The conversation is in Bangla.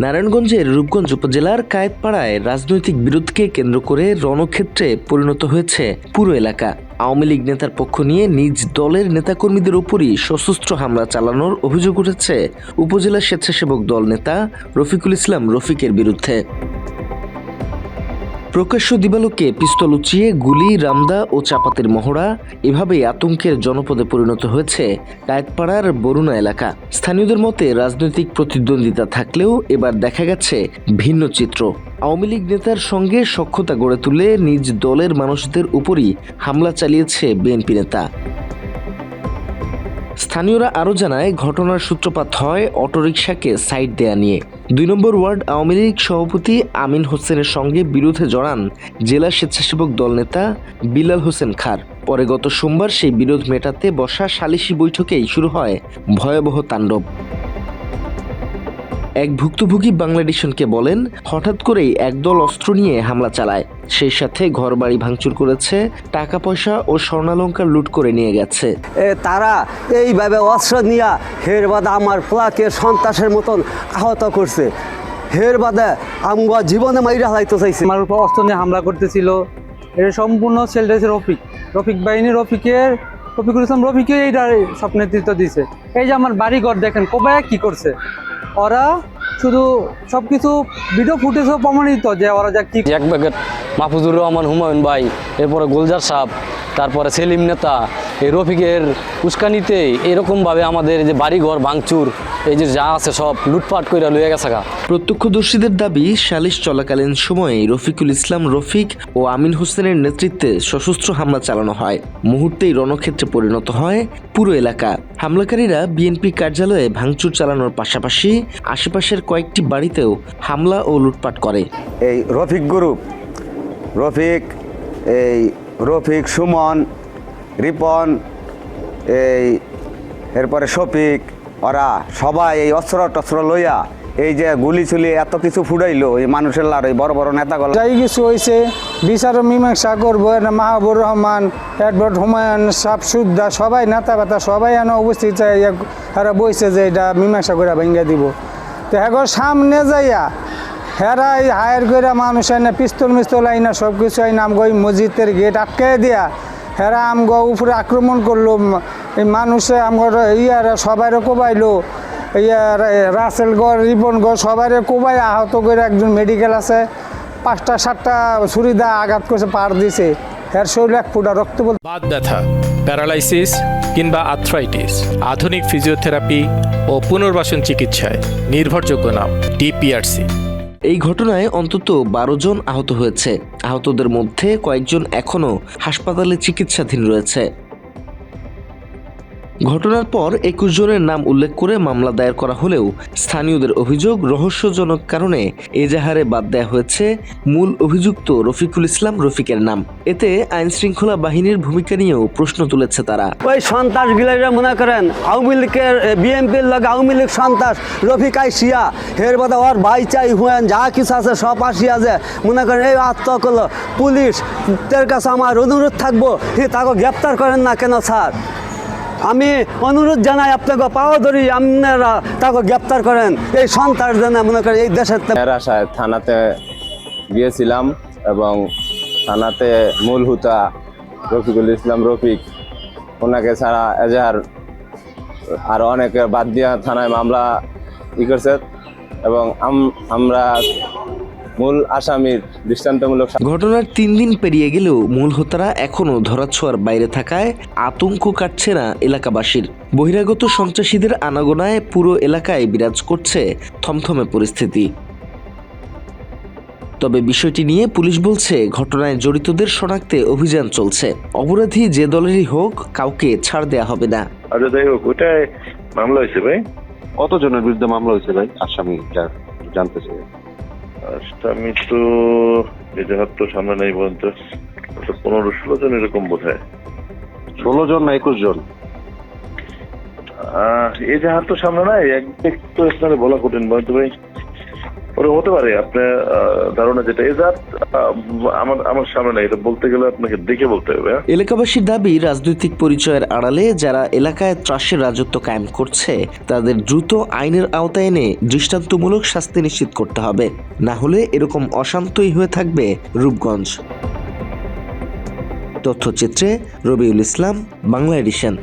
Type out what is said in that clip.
নারায়ণগঞ্জের রূপগঞ্জ উপজেলার কায়েতপাড়ায় রাজনৈতিক বিরোধকে কেন্দ্র করে রণক্ষেত্রে পরিণত হয়েছে পুরো এলাকা। আওয়ামী লীগ নেতার পক্ষ নিয়ে নিজ দলের নেতাকর্মীদের উপরই সশস্ত্র হামলা চালানোর অভিযোগ উঠেছে উপজেলা স্বেচ্ছাসেবক দল নেতা রফিকুল ইসলাম রফিকের বিরুদ্ধে। প্রকাশ্য দিবালোকে পিস্তল উঁচিয়ে গুলি, রামদা ও চাপাতির মহড়া, এভাবেই আতঙ্কের জনপদে পরিণত হয়েছে কায়েতপাড়ার বরুণা এলাকা। স্থানীয়দের মতে রাজনৈতিক প্রতিদ্বন্দ্বিতা থাকলেও এবার দেখা গেছে ভিন্ন চিত্র। আওয়ামী লীগ নেতার সঙ্গে সখ্যতা গড়ে তুলে নিজ দলের মানুষদের উপরই হামলা চালিয়েছে বিএনপি নেতা। স্থানীয়রা আরও জানায়, ঘটনার সূত্রপাত হয় অটোরিকশাকে সাইড দেয়া নিয়ে। ২ নম্বর ওয়ার্ড আওয়ামী লীগ সভাপতি আমিন হোসেনের সঙ্গে বিরোধে জড়ান জেলা স্বেচ্ছাসেবক দল নেতা বিলাল হোসেন খার। পরে গত সোমবার সেই বিরোধ মেটাতে বসা সালিশি বৈঠকেই শুরু হয় ভয়াবহ তাণ্ডব। এক ভুক্তভোগী বাংলাদেশনকে বলেন, হঠাৎ করেই একদল অস্ত্র নিয়ে হামলা চালায়, সেই সাথে ঘরবাড়ি ভাঙচুর করেছে, টাকা পয়সা ও স্বর্ণালঙ্কার লুট করে নিয়ে গেছে। তারা এইভাবে অস্ত্র নিয়ে হের বাদে আমার প্লাকে সন্ত্রাসের মতন আহত করছে। হের বাদে আমার জীবনে মাইরা হারাইতে চাইছে। আমার উপর অস্ত্র নিয়ে হামলা করতেছিল। এর সম্পূর্ণ সেলটেছে রফিক বাহিনী, রফিকুল ইসলাম রফিকে এইটা সব নেতৃত্ব দিয়েছে। এই যে আমার বাড়িঘর দেখেন কোবায় কি করছে, ওরা শুধু সবকিছু ভিডিও ফুটেজও প্রমাণিত যে ওরা যা কি। এক ব্যাকেট মাহফুজুর রহমান হুমায়ুন ভাই, এরপরে গোলজার সাহেব, তারপরে সেলিম নেতা, এই রফিকের উস্কানিতে এরকমভাবে আমাদের যে বাড়িঘর ভাঙচুর, এই যে যা আছে সব লুটপাট করে লইয়া গেছে। প্রত্যক্ষদর্শীদের দাবি, সালিশ চলাকালীন সময়ে রফিকুল ইসলাম রফিক ও আমিন হোসেনের নেতৃত্বে সশস্ত্র হামলা চালানো হয়। মুহূর্তেই রণক্ষেত্রে পরিণত হয় পুরো এলাকা। হামলাকারীরা বিএনপি কার্যালয়ে ভাঙচুর চালানোর পাশাপাশি আশেপাশের কয়েকটি বাড়িতেও হামলা ও লুটপাট করে। এই রফিক গ্রুপ, রফিক সুমন, রিপন, এরপরে শফিক, ওরা সবাই এই অস্ত্র টস্ত্র লইয়া এই যে গুলি চুলি এত কিছু ফুটাইলো এই মানুষের লড়াই বড় বড় নেতাগুলো। যাই কিছু হয়েছে বিচার মীমাংসা করবো। মাহবুর রহমান, অ্যাডভোকেট হুমায়ুন, সুদ্দা, সবাই নেতা বেতা সবাই এনে উপস্থিত এরা বইছে যে এটা মীমাংসা করে ভেঙে দিব। তো এখন সামনে যাইয়া হেরাই হায়ার করে মানুষ এনে পিস্তল মিস্তল আইনা সব কিছু আইনা আমগো মসজিদের গেট আটকে দিয়া হেরা আমগো উপরে আক্রমণ করলো। এই মানুষে আমগর সবাইরে কোবাইলো, রাসেলগড়, রিপনগড় সবাইরে কোবাই আহত করে একজন মেডিকেল আছে, 5টা 7টা ছুরি দা আঘাত করছে, পার দিছে, হের শরীরে 1 ফোঁটা রক্ত। বাত ব্যথা, প্যারালাইসিস কিংবা আর্থ্রাইটিস, আধুনিক ফিজিওথেরাপি ও পুনর্বাসন চিকিৎসায় নির্ভরযোগ্য নাম ডিপিআরসি। এই ঘটনায় অন্তত 12 জন আহত হয়েছে। আহতদের মধ্যে কয়েকজন এখনও হাসপাতালে চিকিৎসাধীন রয়েছে। ঘটনার পর 21 জনের নাম উল্লেখ করে মামলা দায়ের করা হলেও স্থানীয়দের অভিযোগ, রহস্যজনক কারণে এজাহারে বাদ দেওয়া হয়েছে মূল অভিযুক্ত রফিকুল ইসলাম রফিকের নাম। এতে আইন শৃঙ্খলা বাহিনীর ভূমিকা নিয়েও প্রশ্ন তুলেছে তারা। ওই সন্ত্রাস গিলাইরা মনে করেন আওয়ামী লীগের বিএনপির লগে আওয়ামী লীগ সন্ত্রাস রফিক আইসিয়া হের বাদে ওর ভাই চাই হুয়েন যা কিছু আছে সব আসিয়া যে মনে করেন এই আত্মহত্যা করলো। পুলিশের কাছে আমার অনুরোধ থাকবো, তাকে গ্রেপ্তার করেন না কেন স্যার? আমি অনুরোধ জানাই আপনাকে পাওয়া ধরি আপনারা তাকে গ্রেপ্তার করেন। এই সন্ত্রাস জানা মনে করেন এই দেশের আশায় থানাতে গিয়েছিলাম এবং থানাতে মূল হুতা রফিকুল ইসলাম রফিক, ওনাকে ছাড়া এজাহার আরও অনেকে বাদ দিয়া থানায় মামলা করছে এবং আমরা মূল আসামির দৃষ্টান্তমূলক। ঘটনার 3 দিন পেরিয়ে গেলেও মূল হোতারা এখনও ধরাছোঁয়ার বাইরে থাকায় আতঙ্ক কাটছে না এলাকাবাসীর। বহিরাগত সন্ত্রাসীদের আনাগোনায় পুরো এলাকায় বিরাজ করছে থমথমে পরিস্থিতি। তবে বিষয়টি নিয়ে পুলিশ বলছে, ঘটনায় জড়িতদের শনাক্তে অভিযান চলছে। অপরাধী যে দলেরই হোক, কাউকে ছাড় দেয়া হবে না। আচ্ছা, যাই হোক, ওটাই মামলা হয়েছে ভাই। কতজনের বিরুদ্ধে মামলা হয়েছে ভাই? আসামি জানতে চাই। আমি তো এজাহার তো সামনে নেই পর্যন্ত 15-16 জন এরকম বোধ হয়। 16 জন না 21 জন? এজাহার তো সামনে নাই, এক তো স্থানে বলা কঠিন বলতো ভাই। ওরা হতে পারে আপনার ধারণা যেটা এজাহার আমার সামনে নাই, এটা বলতে গেলে আপনাকে দেখে বলতে হবে। এলাকাবাসীর দাবি, রাজনৈতিক পরিচয়ের আড়ালে যারা এলাকায় ত্রাসের রাজত্ব কায়েম করছে তাদের দ্রুত আইনের আওতায় এনে দৃষ্টান্তমূলক শাস্তি নিশ্চিত করতে হবে, না হলে এরকম অশান্তই হয়ে থাকবে রূপগঞ্জ। তথ্যচিত্রে রবিউল ইসলাম, বাংলা এডিশন।